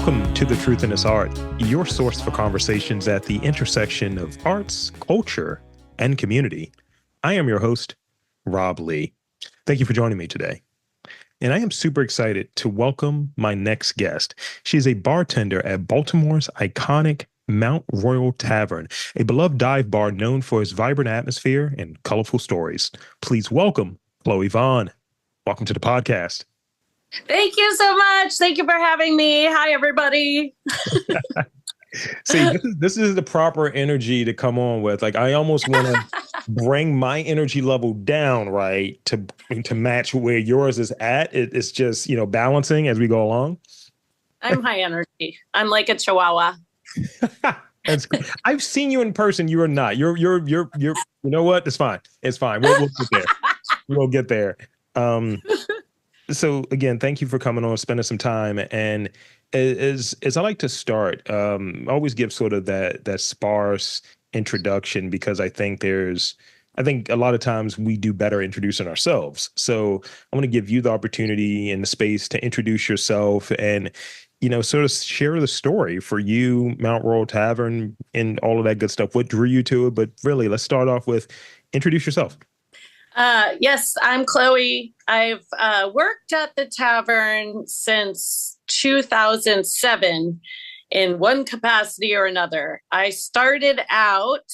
Welcome to The Truth in This Art, your source for conversations at the intersection of arts, culture, and community. I am your host, Rob Lee. Thank you for joining me today. And I am super excited to welcome my next guest. She is a bartender at Baltimore's iconic Mount Royal Tavern, a beloved dive bar known for its vibrant atmosphere and colorful stories. Please welcome Chloe Vaughn. Welcome to the podcast. Thank you so much. Thank you for having me. Hi, everybody. See, this is the proper energy to come on with. Like, I almost want to bring my energy level down, right, to match where yours is at. It's just, balancing as we go along. I'm high energy. I'm like a chihuahua. I've seen you in person. You are not. You're. You know what? It's fine. It's fine. We'll get there. We'll get there. So again, thank you for coming on, spending some time. And as I like to start, I always give sort of that sparse introduction because I think a lot of times we do better introducing ourselves. So I want to give you the opportunity and the space to introduce yourself and, sort of share the story for you, Mount Royal Tavern, and all of that good stuff. What drew you to it? But really, let's start off with introduce yourself. Yes, I'm Chloe. I've worked at the tavern since 2007 in one capacity or another. I started out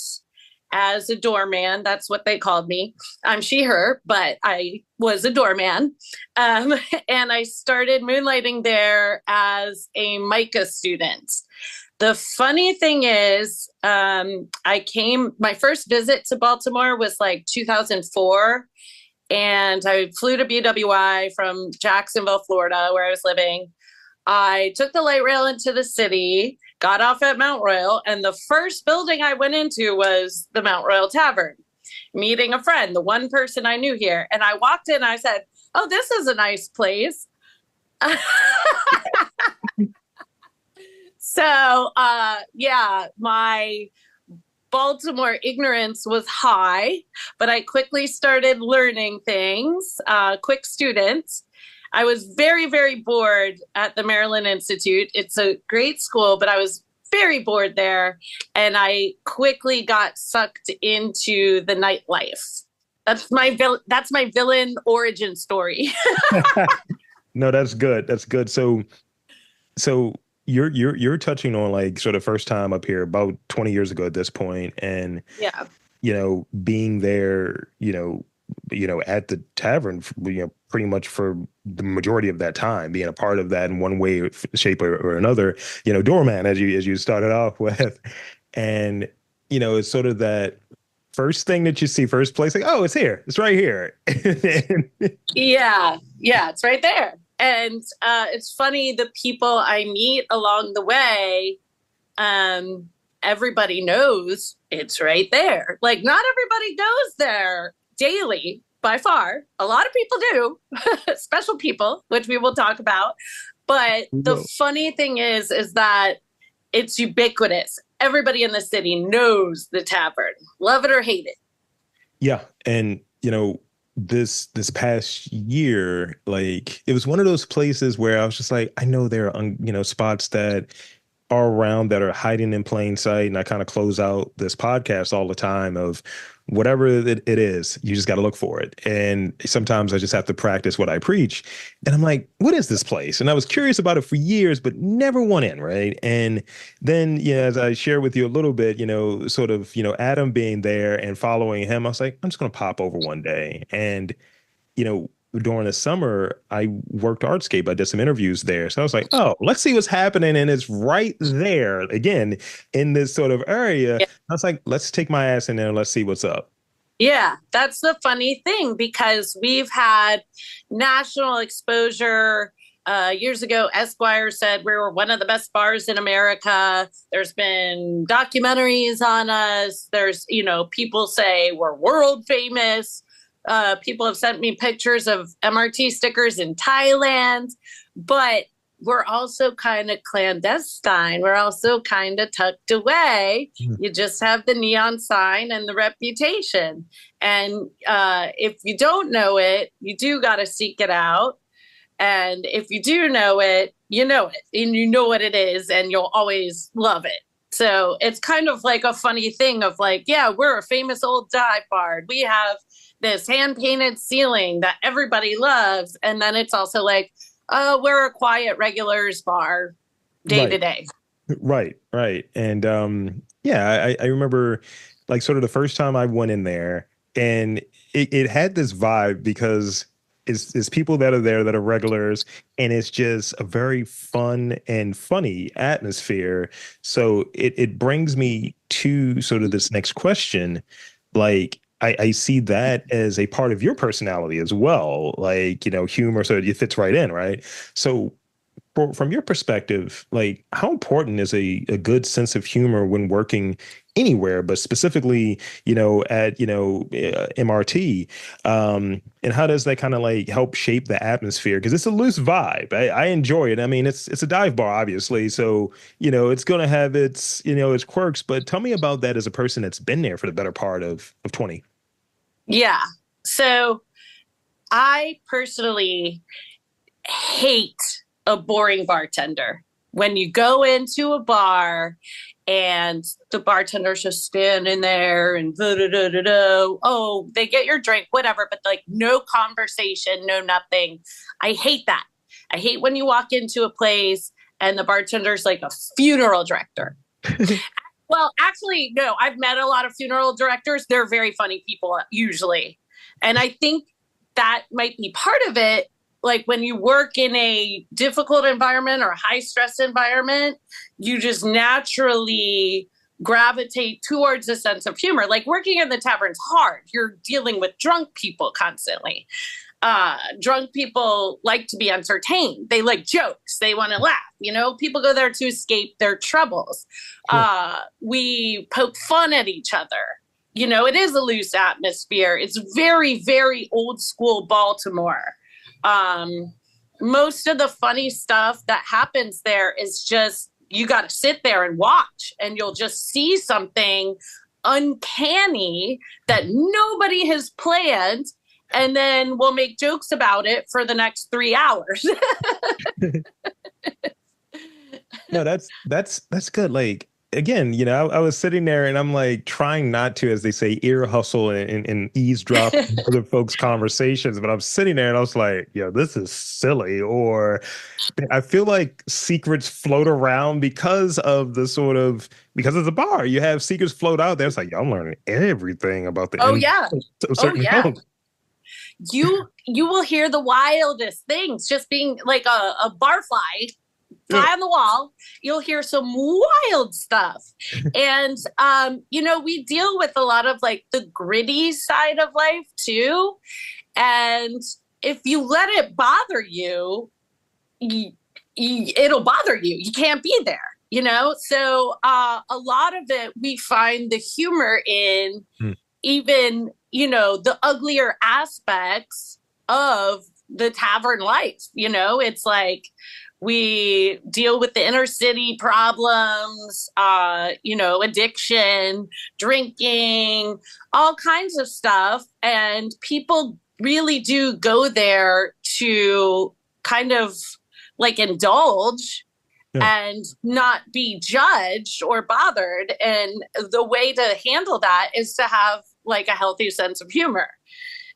as a doorman. That's what they called me. I'm she, her, but I was a doorman. And I started moonlighting there as a MICA student. The funny thing is, my first visit to Baltimore was like 2004. And I flew to BWI from Jacksonville, Florida, where I was living. I took the light rail into the city, got off at Mount Royal, and the first building I went into was the Mount Royal Tavern, meeting a friend, the one person I knew here. And I walked in and I said, "Oh, this is a nice place." So, my Baltimore ignorance was high, but I quickly started learning things, quick student. I was very, very bored at the Maryland Institute. It's a great school, but I was very bored there. And I quickly got sucked into the nightlife. That's my villain origin story. No, that's good. That's good. So you're touching on like sort of first time up here about 20 years ago at this point, and yeah, being there, at the tavern, pretty much for the majority of that time, being a part of that in one way, shape, or another, doorman as you started off with, and it's sort of that first thing that you see, first place, like, oh, it's here, it's right here. yeah, it's right there. And it's funny, the people I meet along the way, everybody knows it's right there. Like, not everybody goes there daily, by far. A lot of people do, special people, which we will talk about. But the funny thing is that it's ubiquitous. Everybody in the city knows the tavern, love it or hate it. Yeah. And, this past year, like, it was one of those places where I was just like, I know there are, spots that are around that are hiding in plain sight. And I kind of close out this podcast all the time of whatever it is, you just got to look for it. And sometimes I just have to practice what I preach. And I'm like, what is this place? And I was curious about it for years, but never went in, right? And then, as I share with you a little bit, sort of, Adam being there and following him, I was like, I'm just going to pop over one day. And, during the summer, I worked Artscape. I did some interviews there. So I was like, oh, let's see what's happening. And it's right there again in this sort of area. Yeah. I was like, let's take my ass in there and let's see what's up. Yeah, that's the funny thing, because we've had national exposure. Years ago, Esquire said we were one of the best bars in America. There's been documentaries on us. There's, people say we're world famous. People have sent me pictures of MRT stickers in Thailand, but we're also kind of clandestine. We're also kind of tucked away. You just have the neon sign and the reputation. And if you don't know it, you do got to seek it out. And if you do know it, you know it and you know what it is and you'll always love it. So it's kind of like a funny thing of like, yeah, we're a famous old dive bar. We have this hand painted ceiling that everybody loves. And then it's also like, oh, we're a quiet regulars bar day to Right. day. Right, right. And yeah, I remember like sort of the first time I went in there and it had this vibe because it's people that are there that are regulars and it's just a very fun and funny atmosphere. So it brings me to sort of this next question. Like I see that as a part of your personality as well. Like, humor, so it fits right in, right? So from your perspective, like how important is a good sense of humor when working anywhere, but specifically, at MRT, and how does that kind of like help shape the atmosphere? Because it's a loose vibe. I enjoy it. I mean, it's a dive bar, obviously, so it's gonna have its quirks. But tell me about that as a person that's been there for the better part of 20. Yeah. So I personally hate a boring bartender. When you go into a bar and the bartender's just standing there and da, da, da, da, da. Oh, they get your drink, whatever, but like no conversation, no nothing. I hate that. I hate when you walk into a place and the bartender's like a funeral director. Well, actually, no, I've met a lot of funeral directors. They're very funny people usually. And I think that might be part of it. Like when you work in a difficult environment or a high stress environment, you just naturally gravitate towards a sense of humor. Like working in the tavern's hard. You're dealing with drunk people constantly. Drunk people like to be entertained. They like jokes. They want to laugh. People go there to escape their troubles. Sure. We poke fun at each other. It is a loose atmosphere. It's very, very old school Baltimore. Most of the funny stuff that happens there is just you got to sit there and watch, and you'll just see something uncanny that nobody has planned, and then we'll make jokes about it for the next 3 hours. No, that's good. Like again, I was sitting there and I'm like trying not to, as they say, ear hustle and eavesdrop on other folks' conversations, but I'm sitting there and I was like, yo, this is silly. Or I feel like secrets float around because of the bar. You have secrets float out there. It's like, yo, I'm learning everything about the Oh end yeah. of Oh certain yeah. folks. You will hear the wildest things just being like a barfly Yeah. fly on the wall. You'll hear some wild stuff. And we deal with a lot of like the gritty side of life too. And if you let it bother you, it'll bother you. You can't be there. So a lot of it we find the humor in, Hmm. even the uglier aspects of the tavern life. It's like we deal with the inner city problems, addiction, drinking, all kinds of stuff. And people really do go there to kind of like indulge Yeah. and not be judged or bothered. And the way to handle that is to have like a healthy sense of humor.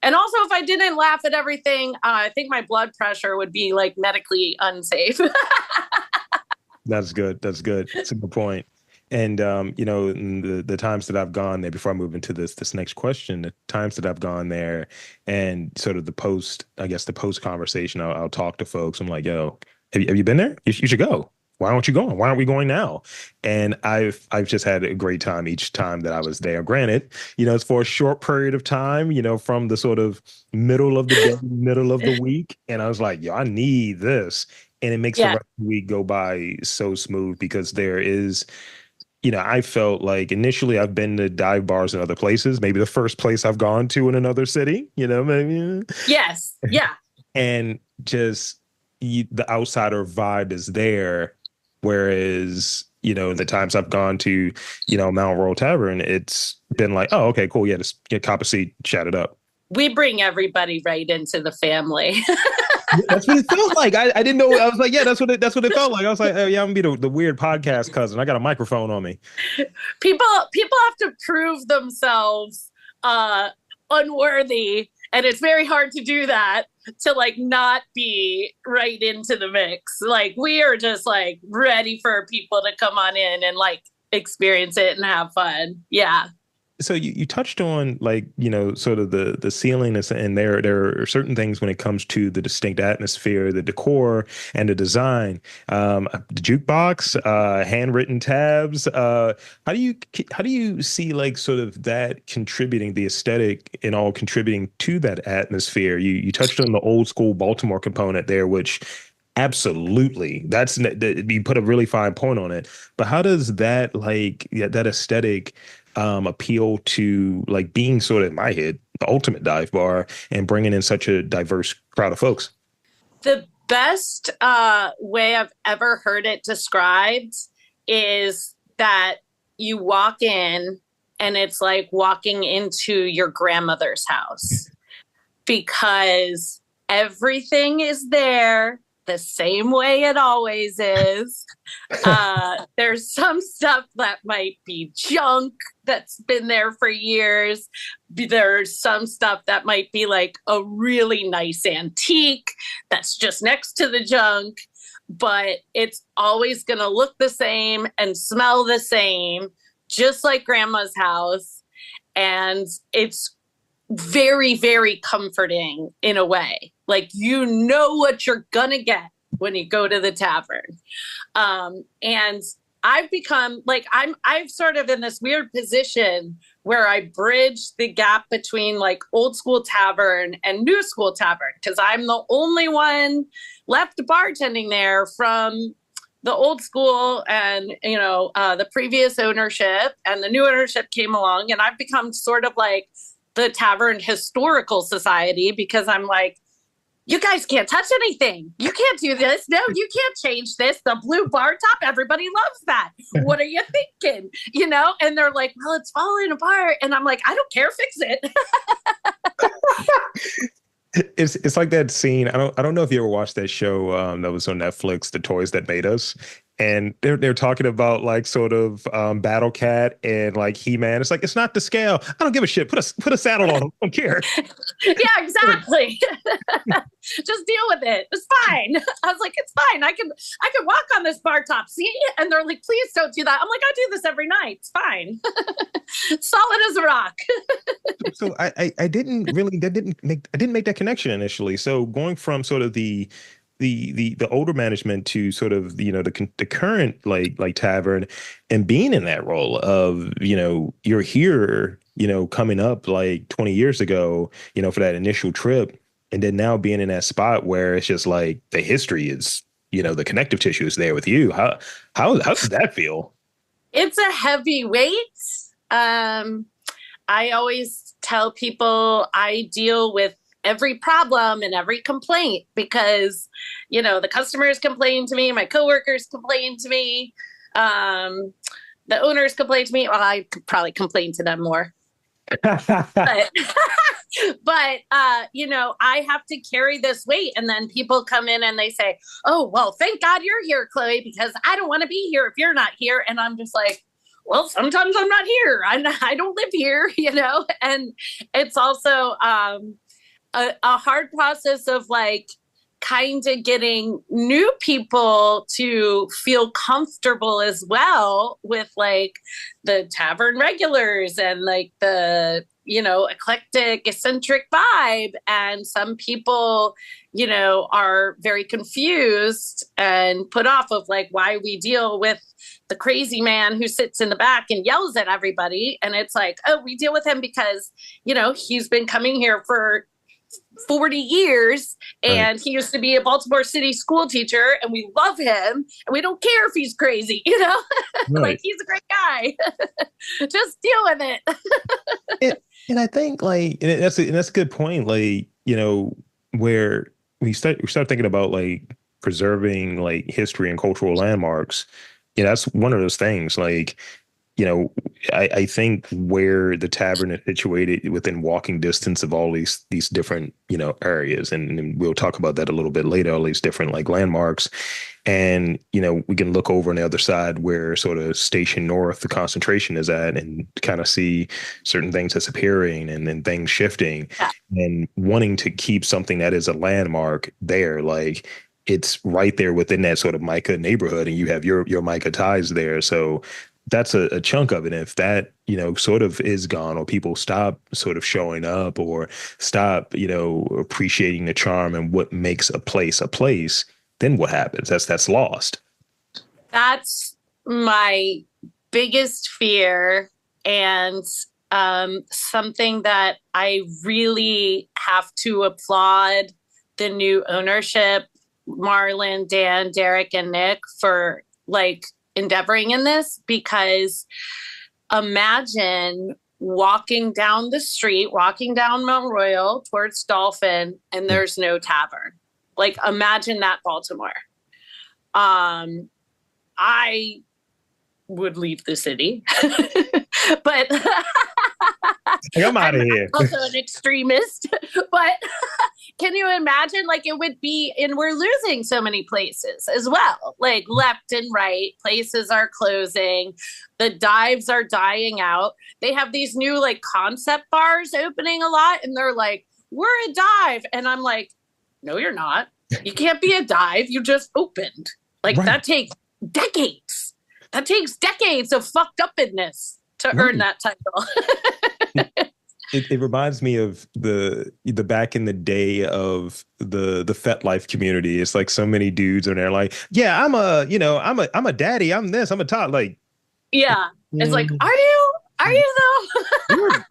And also, if I didn't laugh at everything, I think my blood pressure would be like medically unsafe. That's good. That's good. That's a good point. And in the times that I've gone there before I move into this next question, the times that I've gone there and sort of I guess the post conversation, I'll talk to folks. I'm like, yo, have you been there? You should go. Why aren't you going? Why aren't we going now? And I've just had a great time each time that I was there. Granted, it's for a short period of time, from the sort of middle of the day, middle of the week. And I was like, yo, I need this. And it makes the Yeah. rest of the week go by so smooth because there is, I felt like initially I've been to dive bars in other places, maybe the first place I've gone to in another city, maybe. Yes. Yeah. And just the outsider vibe is there. Whereas, the times I've gone to, Mount Royal Tavern, it's been like, oh, okay, cool. Yeah, just get cop a seat, chat it up. We bring everybody right into the family. That's what it felt like. I didn't know. I was like, yeah, that's what it felt like. I was like, oh, yeah, I'm gonna be the weird podcast cousin. I got a microphone on me. People have to prove themselves uh unworthy, and it's very hard to do that, to like not be right into the mix. Like we are just like ready for people to come on in and like experience it and have fun. Yeah. So you touched on like, sort of the ceiling is, and there are certain things when it comes to the distinct atmosphere, the decor and the design, the jukebox, handwritten tabs. How do you see like sort of that contributing, the aesthetic and all contributing to that atmosphere? You touched on the old school Baltimore component there, which absolutely, you put a really fine point on it. But how does that like, yeah, that aesthetic appeal to like being sort of in my head the ultimate dive bar and bringing in such a diverse crowd of folks? The best way I've ever heard it described is that you walk in and it's like walking into your grandmother's house, because everything is there the same way it always is. There's some stuff that might be junk that's been there for years. There's some stuff that might be like a really nice antique that's just next to the junk, but it's always going to look the same and smell the same, just like grandma's house. And it's very, very comforting in a way. Like, you know what you're gonna get when you go to the tavern. And I've become like, I've sort of in this weird position where I bridge the gap between like old school tavern and new school tavern, because I'm the only one left bartending there from the old school, and the previous ownership, and the new ownership came along, and I've become sort of like the Tavern Historical Society, because I'm like, you guys can't touch anything. You can't do this. No, you can't change this. The blue bar top, everybody loves that. What are you thinking? And they're like, well, it's falling apart. And I'm like, I don't care, fix it. It's like that scene. I don't know if you ever watched that show that was on Netflix, The Toys That Made Us. And they're talking about like sort of Battle Cat and like He-Man. It's like, it's not the scale. I don't give a shit. Put a saddle on him. I don't care. Yeah, exactly. Just deal with it. It's fine. I was like, it's fine. I can walk on this bar top. See? And they're like, please don't do that. I'm like, I do this every night. It's fine. Solid as a rock. So I didn't make that connection initially. So going from sort of the older management to sort of the current like tavern, and being in that role of you're here coming up like 20 years ago for that initial trip, and then now being in that spot where it's just like the history is the connective tissue is there with you. How does that feel? It's a heavy weight. I always tell people I deal with every problem and every complaint, because the customers complain to me, my coworkers complain to me, the owners complain to me. Well, I could probably complain to them more. but I have to carry this weight, and then people come in and they say, oh, well, thank God you're here, Chloe, because I don't want to be here if you're not here. And I'm just like, well, sometimes I'm not here. I don't live here, and it's also a hard process of like kind of getting new people to feel comfortable as well with like the tavern regulars and like the eclectic, eccentric vibe. And some people are very confused and put off of like why we deal with the crazy man who sits in the back and yells at everybody. And it's like, oh, we deal with him because he's been coming here for 40 years, and Right. he used to be a Baltimore City school teacher, and we love him, and we don't care if he's crazy, like Right. he's a great guy. Just deal with it. And I think like, and that's a good point. Like, where we start thinking about like preserving like history and cultural landmarks. That's one of those things. Like, you know, I think where the tavern is situated within walking distance of all these different, areas, and we'll talk about that a little bit later, all these different like landmarks. And, we can look over on the other side where sort of Station North, the concentration is at, and kind of see certain things disappearing and then things shifting Yeah. and wanting to keep something that is a landmark there. Like it's right there within that sort of MICA neighborhood, and you have your MICA ties there. So that's a chunk of it. And if that, sort of is gone, or people stop sort of showing up or stop, appreciating the charm and what makes a place, then what happens? That's lost. That's my biggest fear, and something that I really have to applaud the new ownership, Marlon, Dan, Derek, and Nick, for like endeavoring in this, because imagine walking down the street, walking down Mount Royal towards Dolphin, and there's no tavern. Like imagine that, Baltimore. Um, I would leave the city, but Like, I'm out I'm of here. also an extremist. But can you imagine? Like it would be, and we're losing so many places as well. Like left and right, places are closing. The dives are dying out. They have these new like concept bars opening a lot, and they're like, "We're a dive," and I'm like, "No, you're not. You can't be a dive. You just opened. Like Right. that takes decades. That takes decades of fucked upness to earn Right. that title." It reminds me of the back in the day of the FetLife community. It's like so many dudes are there like, yeah, I'm a daddy, I'm this, I'm a tot. Like, Yeah. It's like, mm, are you? Are you though? you're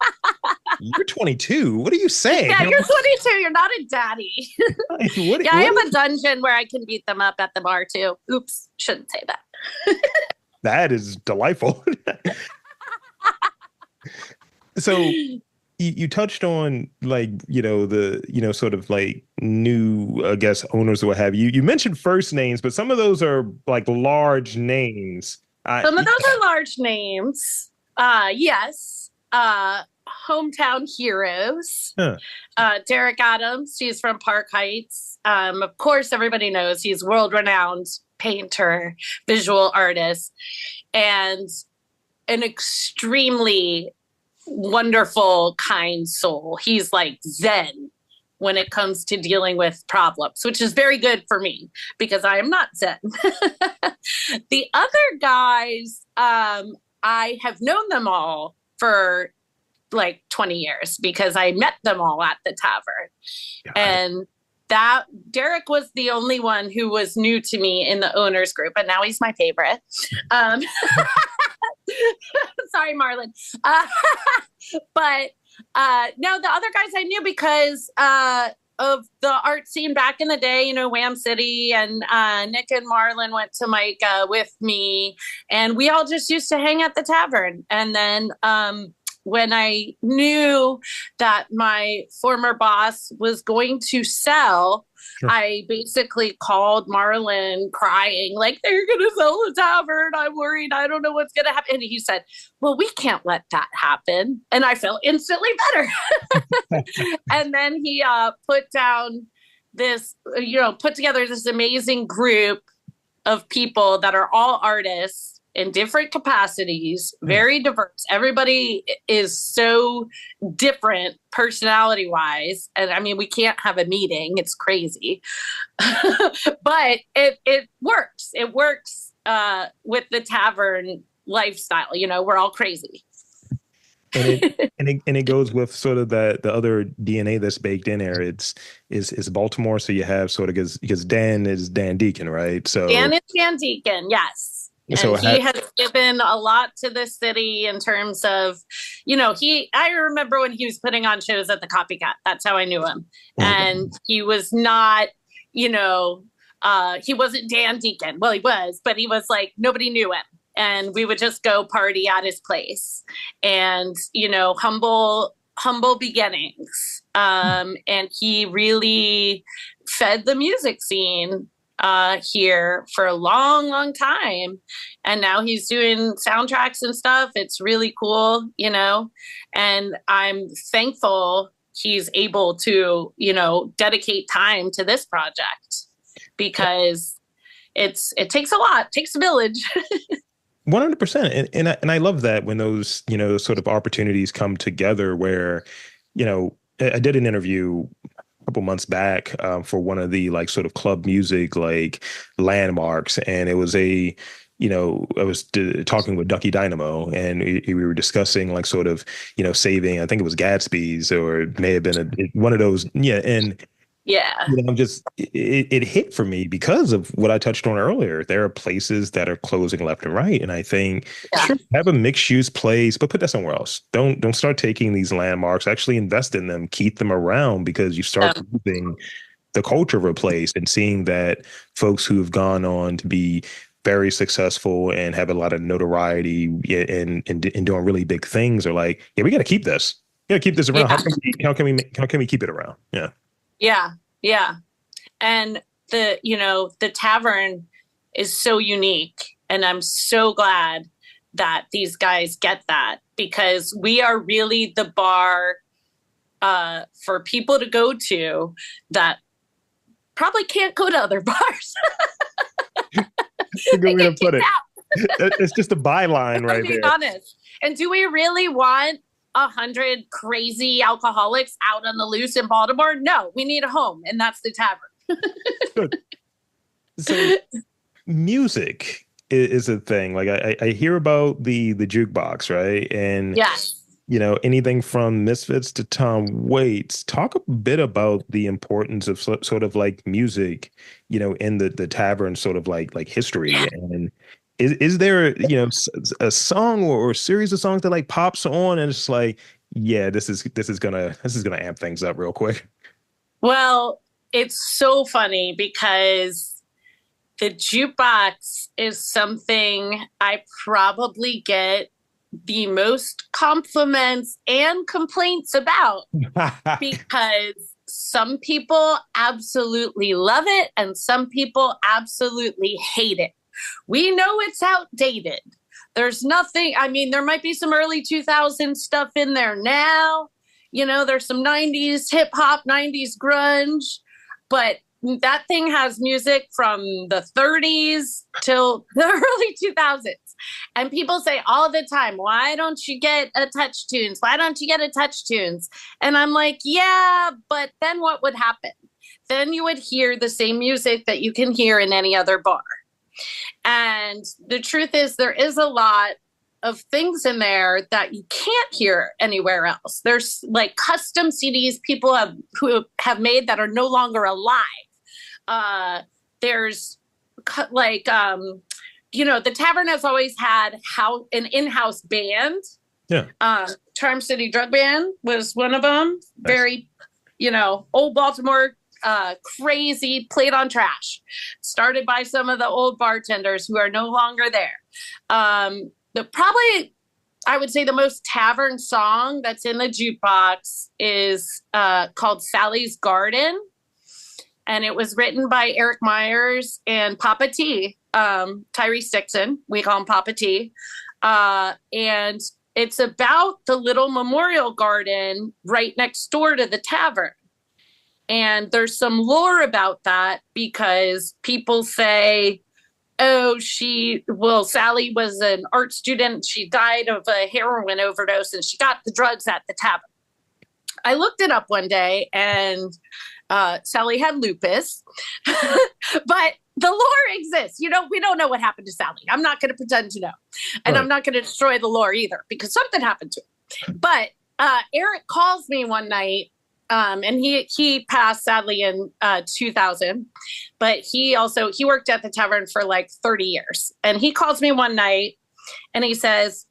you're 22. What are you saying? Yeah, you're 22. You're not a daddy. What Yeah, I what have a is dungeon where I can beat them up at the bar too. Oops, shouldn't say that. that is delightful. So you touched on like the sort of like new I guess owners or what have you. You mentioned first names, but some of those are like large names. I Some of those are large names. Yes. Hometown heroes. huh, Derek Adams, he's from Park Heights. Of course, everybody knows he's world renowned painter, visual artist, and an extremely wonderful, kind soul. He's like Zen when it comes to dealing with problems, which is very good for me because I am not Zen. The other guys, I have known them all for like 20 years because I met them all at the tavern. got it. And that Derek was the only one who was new to me in the owners group, and now he's my favorite. Um, sorry, Marlon. Uh, but no, the other guys I knew because of the art scene back in the day, Wham City, and Nick and Marlon went to MICA with me, and we all just used to hang at the tavern. And then when I knew that my former boss was going to sell, Sure. I basically called Marlon crying, like, they're going to sell the tavern. I'm worried. I don't know what's going to happen. And he said, well, we can't let that happen. And I felt instantly better. And then he put down this, put together this amazing group of people that are all artists in different capacities, very diverse. Everybody is so different personality wise. And I mean, we can't have a meeting. It's crazy. But it works. It works with the tavern lifestyle. We're all crazy. And it goes with sort of the other DNA that's baked in there. Is Baltimore, so you have sort of because Dan is Dan Deacon, right? Dan is Dan Deacon, yes. So And he has given a lot to the city in terms of, I remember when he was putting on shows at the Copycat. That's how I knew him. And he was not, he wasn't Dan Deacon. Well, he was, but he was like, nobody knew him. And we would just go party at his place, and humble beginnings. And he really fed the music scene here for a long, long time. And now he's doing soundtracks and stuff. It's really cool, and I'm thankful he's able to, dedicate time to this project because it takes a lot, it takes a village. 100%. And I love that when those, sort of opportunities come together where, I did an interview a couple months back for one of the like sort of club music like landmarks, and it was I was talking with Ducky Dynamo, and we were discussing like sort of, saving. I think it was Gatsby's, or it may have been one of those. Yeah, and Yeah. just it hit for me because of what I touched on earlier. There are places that are closing left and right, and I think Yeah. sure, have a mixed use place, but put that somewhere else. Don't start taking these landmarks. Actually, invest in them, keep them around, because you start Yeah. moving the culture of a place and seeing that folks who have gone on to be very successful and have a lot of notoriety and doing really big things are like, yeah, we got to keep this. We got to keep this around. Yeah. How can we keep it around? Yeah. Yeah. Yeah. And the tavern is so unique. And I'm so glad that these guys get that, because we are really the bar for people to go to that probably can't go to other bars. That's a good They way to get put kicked it. out. It's just a byline I'm right being there. honest. And do we really want 100 crazy alcoholics out on the loose in Baltimore? No, we need a home, and that's the tavern. Good. So music is a thing. Like I hear about the jukebox, right? And Yes. anything from Misfits to Tom Waits. Talk a bit about the importance of sort of like music, in the tavern sort of like history. And is there, a song or a series of songs that like pops on and it's like, yeah, this is gonna amp things up real quick. Well, it's so funny because the jukebox is something I probably get the most compliments and complaints about, because some people absolutely love it and some people absolutely hate it. We know it's outdated. There's nothing, I mean, there might be some early 2000s stuff in there now. There's some 90s hip hop, 90s grunge, but that thing has music from the 30s till the early 2000s. And people say all the time, why don't you get a touch tunes? Why don't you get a touch tunes? And I'm like, yeah, but then what would happen? Then you would hear the same music that you can hear in any other bar. And the truth is, there is a lot of things in there that you can't hear anywhere else. There's like custom CDs people who have made that are no longer alive. There's like the tavern has always had an in-house band. Yeah. Charm City Drug Band was one of them. Nice. Very, old Baltimore, crazy, played on trash. Started by some of the old bartenders who are no longer there. Probably, I would say the most tavern song that's in the jukebox is called Sally's Garden. And it was written by Eric Myers and Papa T, Tyrese Dixon. We call him Papa T. And it's about the little memorial garden right next door to the tavern. And there's some lore about that because people say, oh, Sally was an art student. She died of a heroin overdose and she got the drugs at the tavern. I looked it up one day and Sally had lupus, but the lore exists. We don't know what happened to Sally. I'm not going to pretend to know. And Right. I'm not going to destroy the lore either because something happened to her. But Eric calls me one night, and he passed sadly in 2000, but he worked at the tavern for like 30 years. And he calls me one night and he says,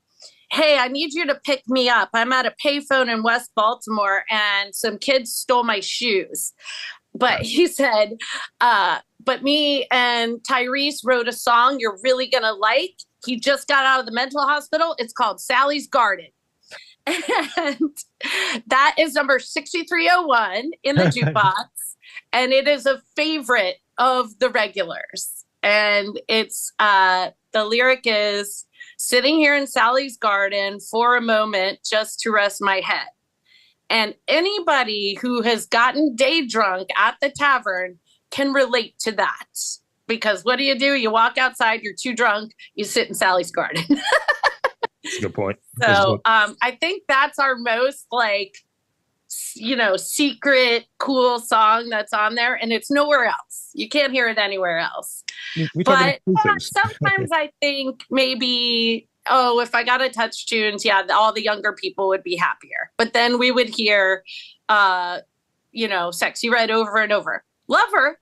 hey, I need you to pick me up. I'm at a payphone in West Baltimore and some kids stole my shoes. But he said, but me and Tyrese wrote a song you're really going to like. He just got out of the mental hospital. It's called Sally's Garden. And that is number 6301 in the jukebox. and it is a favorite of the regulars. And it's the lyric is sitting here in Sally's garden for a moment just to rest my head. And anybody who has gotten day drunk at the tavern can relate to that. Because what do? You walk outside, you're too drunk, you sit in Sally's garden. That's a good point. So I think that's our most like, secret cool song that's on there, and it's nowhere else. You can't hear it anywhere else. We're talking But exclusives. sometimes I think maybe, oh, if I got to touch tunes, yeah, all the younger people would be happier. But then we would hear, Sexy Red over and over. Love her.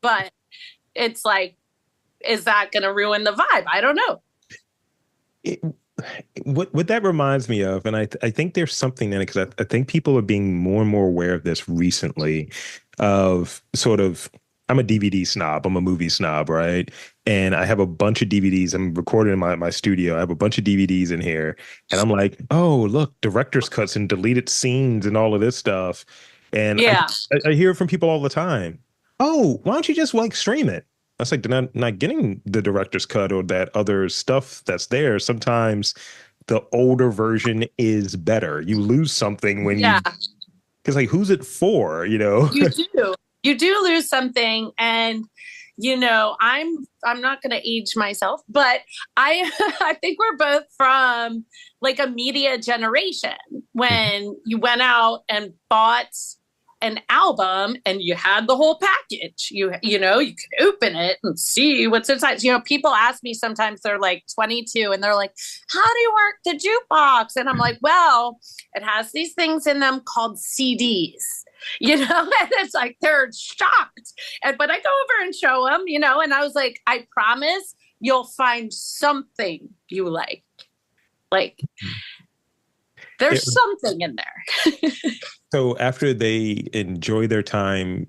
But it's like, is that going to ruin the vibe? I don't know. It, what that reminds me of, and I think there's something in it because I think people are being more and more aware of this recently, of sort of, I'm a DVD snob, I'm a movie snob, right? And I have a bunch of DVDs. I'm recording in my studio. I have a bunch of DVDs in here, and I'm like, oh, look, director's cuts and deleted scenes and all of this stuff. And Yeah. I hear it from people all the time. Oh, why don't you just like stream it? I was like, they're not getting the director's cut or that other stuff that's there. Sometimes the older version is better. You lose something when Yeah. because like, who's it for? You do lose something. And, I'm not going to age myself, but I, I think we're both from like a media generation when you went out and bought an album and you had the whole package. You could open it and see what's inside. People ask me sometimes, they're like 22 and they're like, how do you work the jukebox? And I'm like, well, it has these things in them called CDs. And it's like they're shocked. But I go over and show them, and I was like, I promise you'll find something you like. Like there's something in there. So after they enjoy their time,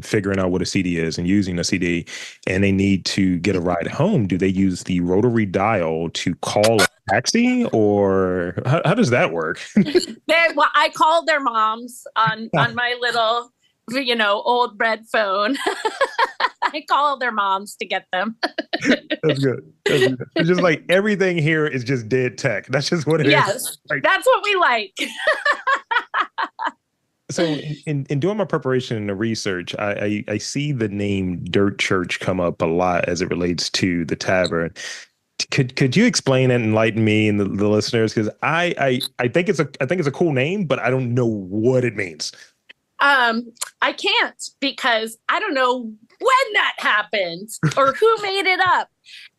figuring out what a CD is and using a CD, and they need to get a ride home, do they use the rotary dial to call a taxi, or how does that work? I called their moms on my little, old red phone. I called their moms to get them. That's good. It's just like everything here is just dead tech. That's just what it is. Yes, like, that's what we like. So in doing my preparation and the research, I see the name Dirt Church come up a lot as it relates to the tavern. Could you explain and enlighten me and the listeners? Because I think it's a cool name, but I don't know what it means. I can't, because I don't know when that happened or who made it up.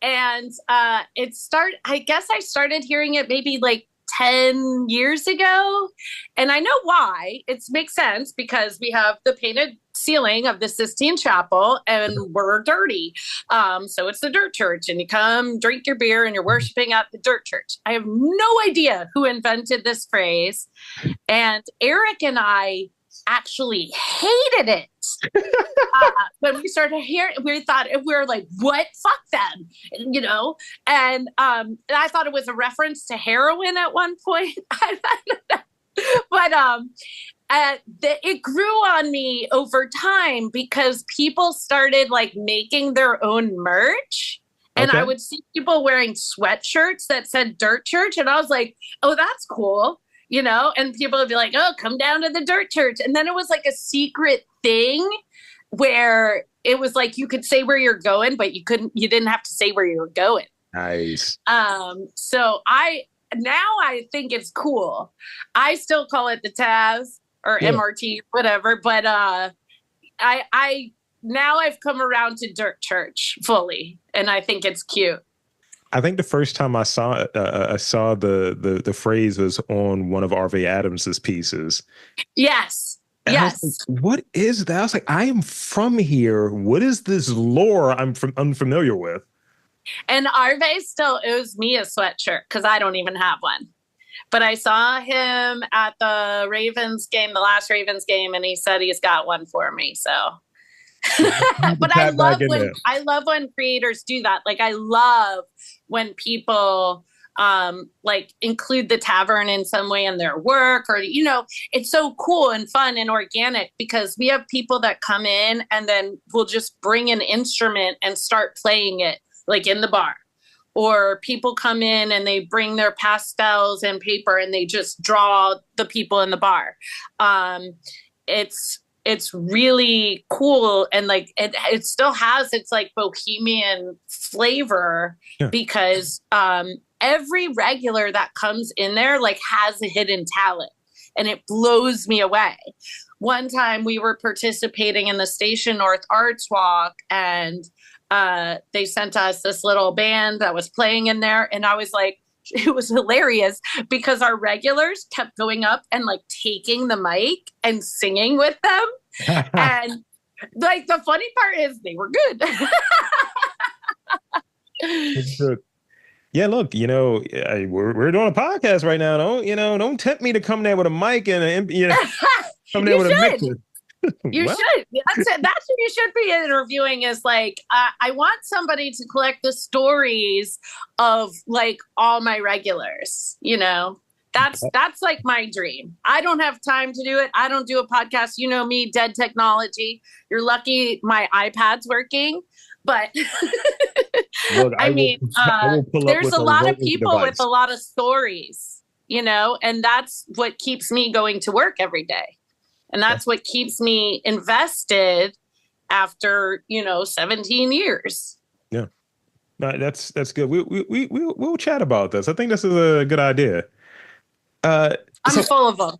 And I guess I started hearing it maybe like 10 years ago. And I know why. It makes sense because we have the painted ceiling of the Sistine Chapel and we're dirty. So it's the Dirt Church, and you come drink your beer and you're worshiping at the Dirt Church. I have no idea who invented this phrase. And Eric and I actually hated it. When we started hearing, we were like, what? Fuck them, And I thought it was a reference to heroin at one point. But it grew on me over time because people started like making their own merch. And I would see people wearing sweatshirts that said Dirt Church. And I was like, oh, that's cool. And people would be like, oh, come down to the Dirt Church. And then it was like a secret thing where it was like you could say where you're going, but you didn't have to say where you were going. Nice. So now I think it's cool. I still call it the Taz or MRT, whatever, but I now I've come around to Dirt Church fully, and I think it's cute. I think the first time I saw the phrase was on one of R.V. Adams's pieces. Yes. And yes. Like, what is that? I was like, I am from here. What is this lore I'm unfamiliar with? And R.V. still owes me a sweatshirt because I don't even have one. But I saw him at the Ravens game, the last Ravens game, and he said he's got one for me. So but I love when creators do that. Like I love when people like include the tavern in some way in their work, or it's so cool and fun and organic because we have people that come in and then we'll just bring an instrument and start playing it like in the bar, or people come in and they bring their pastels and paper and they just draw the people in the bar. It's really cool, and like it still has its like bohemian flavor Yeah. because every regular that comes in there like has a hidden talent, and it blows me away. One time we were participating in the Station North Arts Walk, and they sent us this little band that was playing in there, and I was like, it was hilarious because our regulars kept going up and like taking the mic and singing with them. And like the funny part is they were good. Good. Yeah, look, we're doing a podcast right now. Don't tempt me to come there with a mic and come there You with a should. mixer. You Well, should. That's it. That's what you should be interviewing is like, I want somebody to collect the stories of like all my regulars. That's like my dream. I don't have time to do it. I don't do a podcast. You know me, dead technology. You're lucky my iPad's working. But look, I mean, I will pull up there's with a a lot of mobile people with device. a lot of stories, and that's what keeps me going to work every day. And that's what keeps me invested after, 17 years. Yeah, no, that's good. We'll chat about this. I think this is a good idea. Uh, I'm so full of them.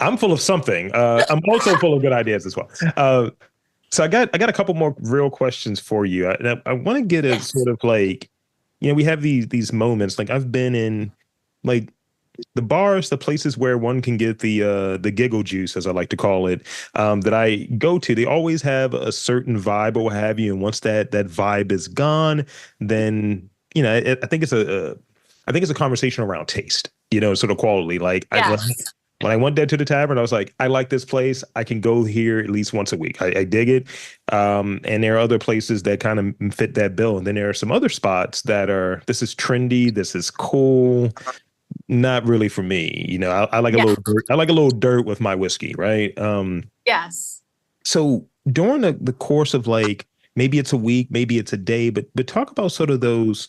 I'm full of something. I'm also full of good ideas as well. So I got a couple more real questions for you. I want to get a Yes. sort of like, we have these moments. Like I've been in like the bars, the places where one can get the giggle juice, as I like to call it, that I go to. They always have a certain vibe or what have you. And once that vibe is gone, then I think I think it's a conversation around taste. Sort of quality. Like Yes. when I went there to the tavern, I was like, I like this place. I can go here at least once a week. I dig it. And there are other places that kind of fit that bill. And then there are some other spots that are, this is trendy. This is cool. Not really for me. I like a Yeah. little dirt. I like a little dirt with my whiskey, right? Yes. So during the course of like maybe it's a week, maybe it's a day, but talk about sort of those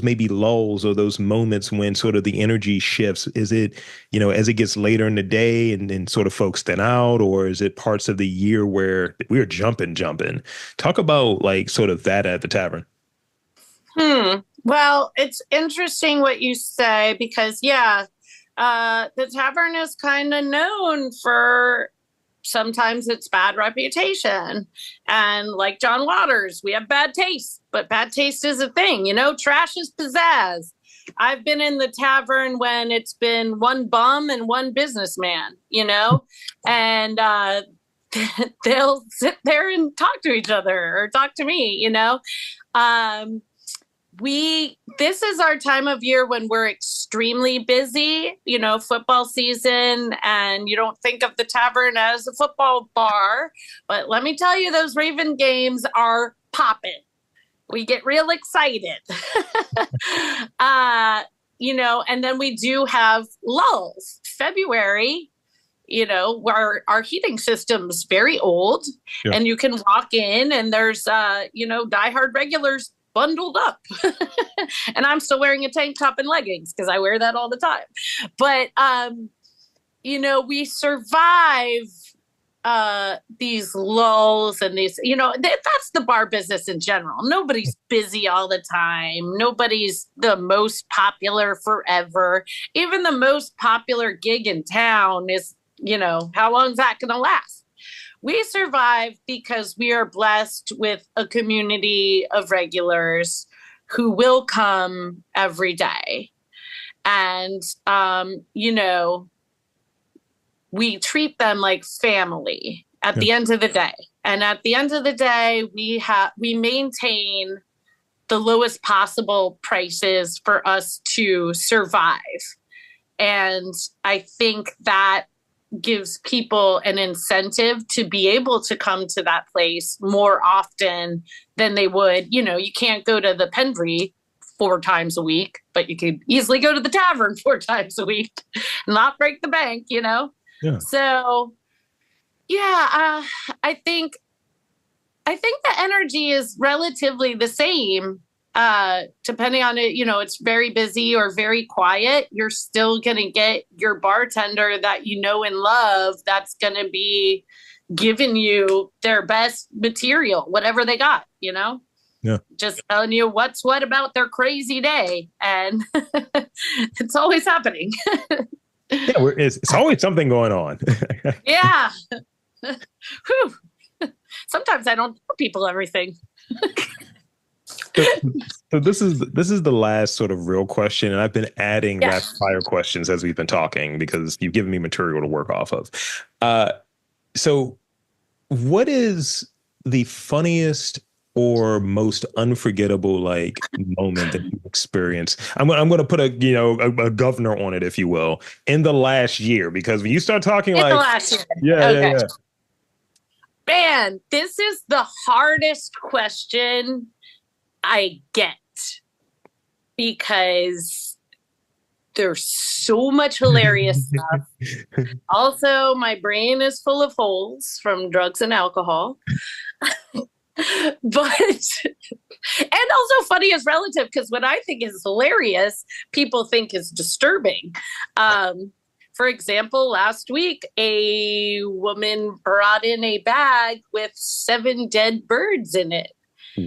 maybe lulls or those moments when sort of the energy shifts. Is it, as it gets later in the day and sort of folks thin out, or is it parts of the year where we're jumping? Talk about like sort of that at the tavern. Well, it's interesting what you say because, yeah, the tavern is kind of known for sometimes its bad reputation. And like John Waters, we have bad taste, but bad taste is a thing. Trash is pizzazz. I've been in the tavern when it's been one bum and one businessman, and they'll sit there and talk to each other or talk to me. Um, this is our time of year when we're extremely busy, football season, and you don't think of the tavern as a football bar, but let me tell you, those Raven games are popping. We get real excited. And then we do have lulls. February, where our heating system's very old, Yeah. and you can walk in and there's diehard regulars bundled up. And I'm still wearing a tank top and leggings because I wear that all the time. But we survive these lulls and these, that's the bar business in general. Nobody's busy all the time. Nobody's the most popular forever. Even the most popular gig in town is, how long is that going to last? We survive because we are blessed with a community of regulars who will come every day. And, we treat them like family at the end of the day. And at the end of the day, we maintain the lowest possible prices for us to survive. And I think that gives people an incentive to be able to come to that place more often than they would. You can't go to the Penbury 4 times a week, but you could easily go to the tavern 4 times a week, not break the bank, you know? Yeah. So yeah, I think the energy is relatively the same. Depending on it, you know, it's very busy or very quiet. You're still going to get your bartender that you know and love that's going to be giving you their best material, whatever they got, you know? Yeah. Just telling you what's what about their crazy day. And it's always happening. Yeah, it's always something going on. Yeah. Whew. Sometimes I don't tell people everything. So, so this is the last sort of real question, and I've been adding Yeah. rapid fire questions as we've been talking because you've given me material to work off of. So, what is the funniest or most unforgettable like moment that you experienced? I'm going to put a governor on it, if you will, in the last year, because when you start talking In the like, last year. yeah, yeah, Okay. yeah. Man, this is the hardest question I get because there's so much hilarious stuff. Also, my brain is full of holes from drugs and alcohol. But and also funny is relative because what I think is hilarious, people think is disturbing. For example, last week, a woman brought in a bag with 7 dead birds in it.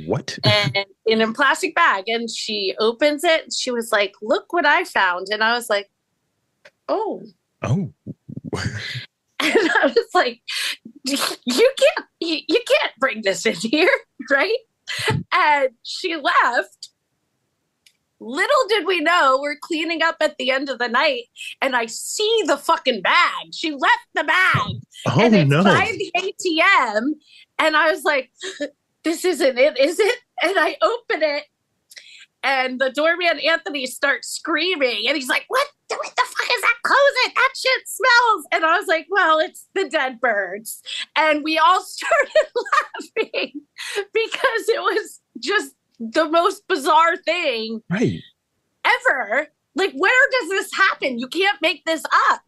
What? And in a plastic bag. And she opens it. And she was like, look what I found. And I was like, oh. Oh. And I was like, you can't bring this in here, right? And she left. Little did we know, we're cleaning up at the end of the night, and I see the fucking bag. She left the bag, Oh and it's no. by the ATM. And I was like, this isn't it, is it? And I open it, and the doorman Anthony starts screaming, and he's like, what the fuck is that? Close it, that shit smells. And I was like, well, it's the dead birds. And we all started laughing because it was just the most bizarre thing Right. ever. Like, where does this happen? You can't make this up.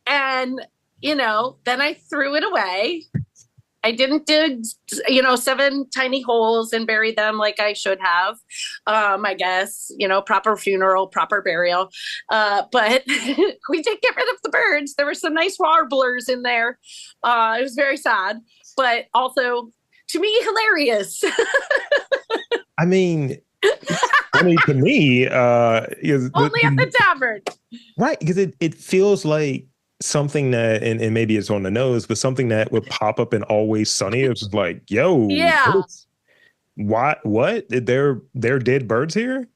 And, you know, then I threw it away. I didn't dig, 7 tiny holes and bury them like I should have. I guess, proper funeral, proper burial. But we did get rid of the birds. There were some nice warblers in there. It was very sad, but also to me, hilarious. I mean, funny to me, Only at the tavern. right? Because it feels like something that, and maybe it's on the nose, but something that would pop up in Always Sunny. It's just like, yo, Yeah. what? They're dead birds here? And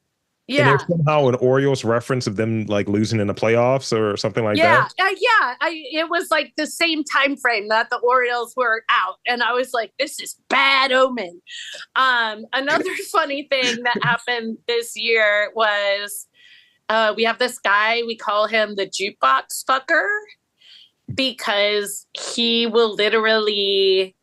Yeah. there's somehow an Orioles reference of them like losing in the playoffs or something like that. It was like the same time frame that the Orioles were out, and I was like, "This is bad omen." Another funny thing that happened this year was we have this guy, we call him the jukebox fucker because he will literally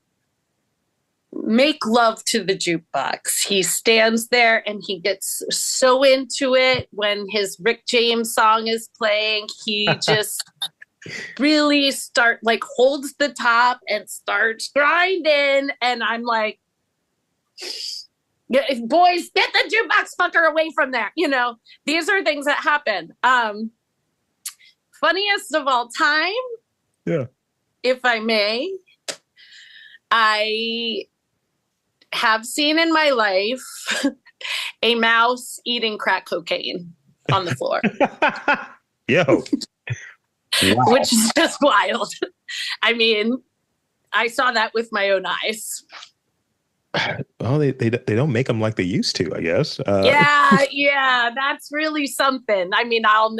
make love to the jukebox. He stands there and he gets so into it when his Rick James song is playing. He just really holds the top and starts grinding. And I'm like, boys, get the jukebox fucker away from there. These are things that happen. Funniest of all time. Yeah. If I may, I have seen in my life a mouse eating crack cocaine on the floor. Yo. Wow. Which is just wild. I mean, I saw that with my own eyes. Well, they don't make them like they used to, I guess. Yeah, that's really something. I mean, I'll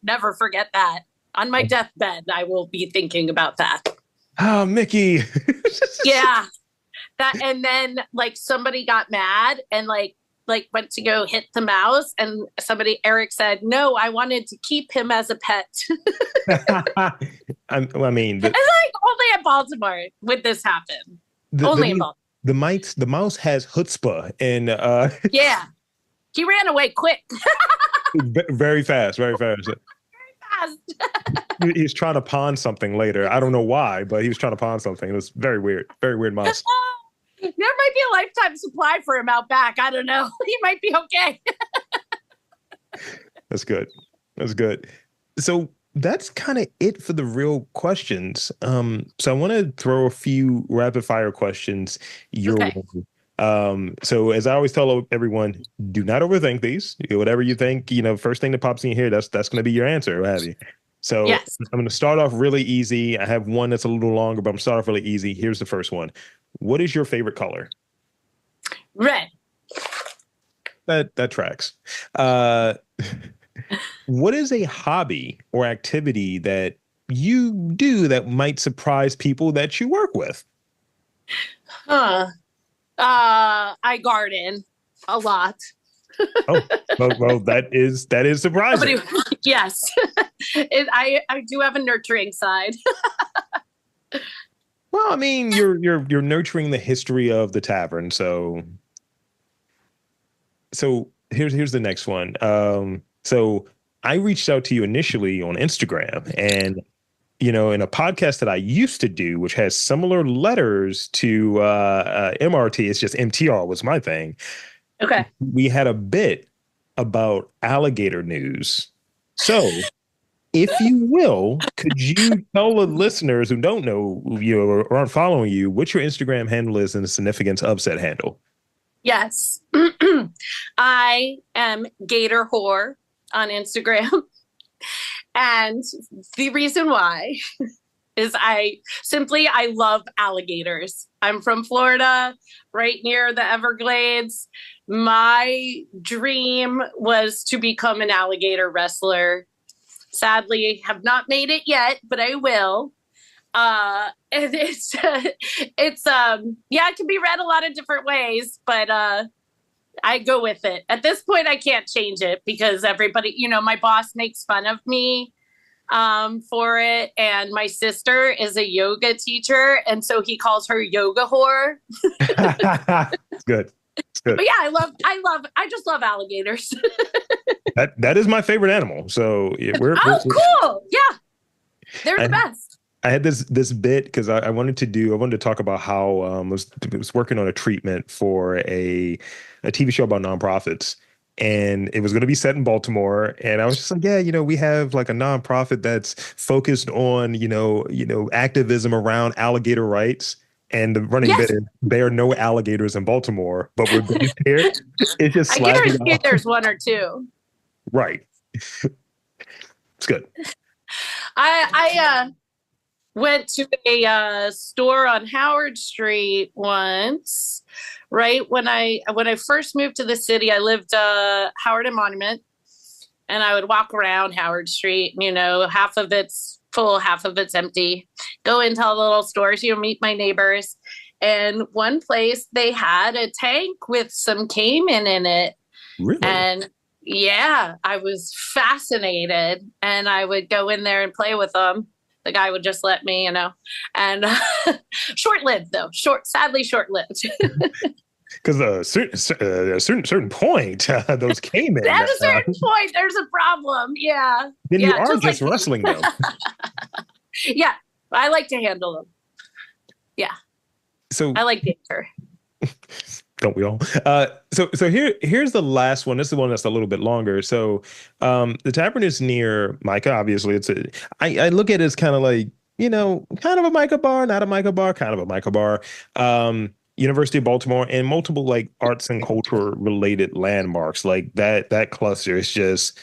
never forget that. On my deathbed, I will be thinking about that. Oh, Mickey. Yeah. That, and then somebody got mad and went to go hit the mouse, and Eric said, no, I wanted to keep him as a pet. I mean, it's only in Baltimore would this happen. Only in Baltimore. The mouse has chutzpah, and yeah. He ran away quick. Very fast, very fast. Fast. He's trying to pawn something later. I don't know why, but he was trying to pawn something. It was very weird mouse. There might be a lifetime supply for him out back. I don't know. He might be okay. That's good. That's good. So that's kind of it for the real questions. So I want to throw a few rapid fire questions your Okay. way. So as I always tell everyone, do not overthink these. Whatever you think, first thing that pops in your head, that's going to be your answer, what have you. So Yes. I'm going to start off really easy. I have one that's a little longer, but I'm start off really easy. Here's the first one. What is your favorite color? Red. That tracks. Uh, what is a hobby or activity that you do that might surprise people that you work with? Huh. I garden a lot. Oh, well, that is surprising. Nobody, yes. I do have a nurturing side. Well, I mean, you're nurturing the history of the tavern, so here's the next one. So I reached out to you initially on Instagram, and in a podcast that I used to do, which has similar letters to MRT, it's just MTR was my thing. Okay. We had a bit about alligator news. So, if you will, could you tell the listeners who don't know you or aren't following you what your Instagram handle is and the significance of said handle? Yes. I am Gator Whore on Instagram. And the reason why is I love alligators. I'm from Florida, right near the Everglades. My dream was to become an alligator wrestler. Sadly, have not made it yet, but I will. And it can be read a lot of different ways, but I go with it. At this point, I can't change it because everybody, my boss makes fun of me for it, and my sister is a yoga teacher, and so he calls her yoga whore. It's good. It's good. But yeah, I just love alligators. That is my favorite animal. So yeah, Oh, cool. Yeah, they're the I, best. I had this bit because I wanted to talk about how I was working on a treatment for a TV show about nonprofits, and it was going to be set in Baltimore, and I was just like, yeah, we have like a nonprofit that's focused on activism around alligator rights. And the running bit Yes, is there are no alligators in Baltimore, but we're based here. It's just I slagging guarantee off. there's one or two. Right. It's good. I went to a store on Howard Street once, right when I first moved to the city. I lived Howard and Monument, and I would walk around Howard Street. Half of it's full, half of it's empty. Go into all the little stores, meet my neighbors. And one place they had a tank with some caiman in it, Really? and yeah, I was fascinated, and I would go in there and play with them. The guy would just let me, and short-lived though, sadly short-lived. Because a certain point, those came in. At a certain point, there's a problem. Yeah, Then you yeah, are just just like wrestling them. yeah, I like to handle them. Yeah, So I like danger. don't we all? So here's the last one. This is the one that's a little bit longer. So the tavern is near MICA. Obviously, I look at it as kind of like, kind of a MICA bar, not a MICA bar, kind of a MICA bar. University of Baltimore and multiple like arts and culture related landmarks. Like that cluster is just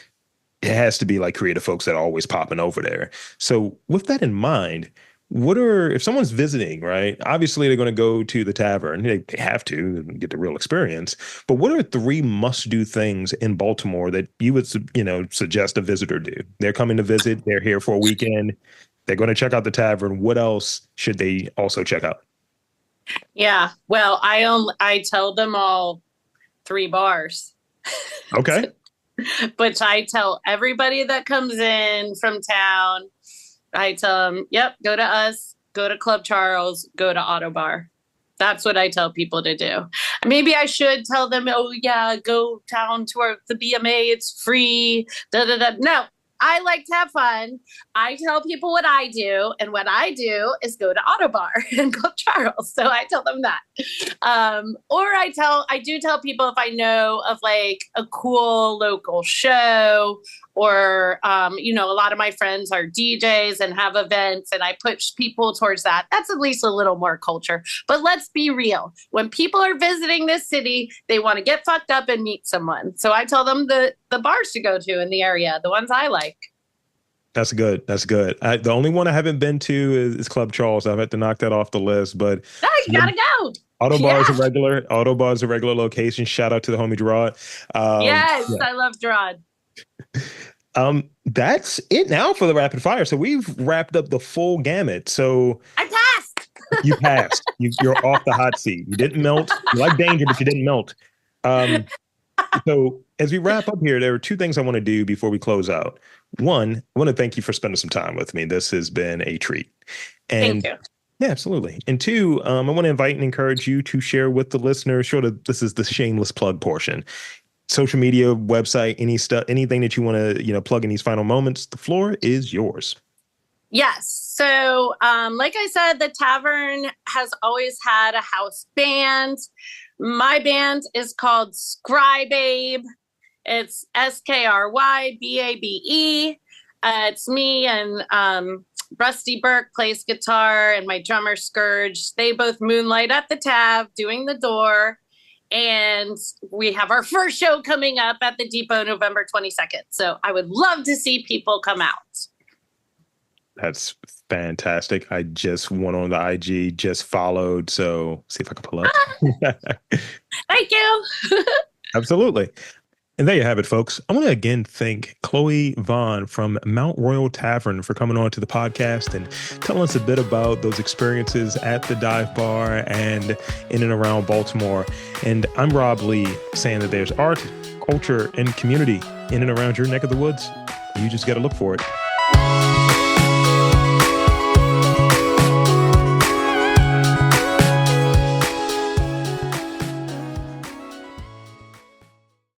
it has to be like creative folks that are always popping over there. So with that in mind, if someone's visiting, right? Obviously, they're going to go to the tavern. They have to get the real experience. But what are three must-do things in Baltimore that you would, suggest a visitor do? They're coming to visit. They're here for a weekend. They're going to check out the tavern. What else should they also check out? Yeah, well, I tell them all 3 bars. Okay. But I tell everybody that comes in from town, I tell them, yep, go to us, go to Club Charles, go to Auto Bar. That's what I tell people to do. Maybe I should tell them, oh, yeah, go down to the BMA. It's free. Da, da, da. No, I like to have fun. I tell people what I do. And what I do is go to Autobar and go Charles. So I tell them that. Or I do tell people if I know of like a cool local show or, a lot of my friends are DJs and have events and I push people towards that. That's at least a little more culture. But let's be real. When people are visiting this city, they want to get fucked up and meet someone. So I tell them the bars to go to in the area, the ones I like. That's good. That's good. The only one I haven't been to is Club Charles. I've had to knock that off the list, but no, you gotta go. Autobar is a regular. Autobar is a regular location. Shout out to the homie Gerard. Yes, yeah. I love Gerard. That's it now for the rapid fire. So we've wrapped up the full gamut. So I passed. You passed. You're off the hot seat. You didn't melt. You like danger, but you didn't melt. So as we wrap up here, there are two things I want to do before we close out. One, I want to thank you for spending some time with me. This has been a treat. And thank you. Yeah, absolutely. And two, I want to invite and encourage you to share with the listeners. This is the shameless plug portion. Social media, website, anything that you want to, plug in these final moments. The floor is yours. Yes. So, like I said, the Tavern has always had a house band. My band is called Skrybabe. It's Skrybabe. It's me and Rusty Burke plays guitar and my drummer Scourge. They both moonlight at the Tav doing the door. And we have our first show coming up at the Depot November 22nd. So I would love to see people come out. That's fantastic. I just went on the IG, just followed. So see if I can pull up. Thank you. Absolutely. And there you have it, folks. I want to again thank Chloe Vaughn from Mount Royal Tavern for coming on to the podcast and telling us a bit about those experiences at the dive bar and in and around Baltimore. And I'm Rob Lee, saying that there's art, culture, and community in and around your neck of the woods. You just got to look for it.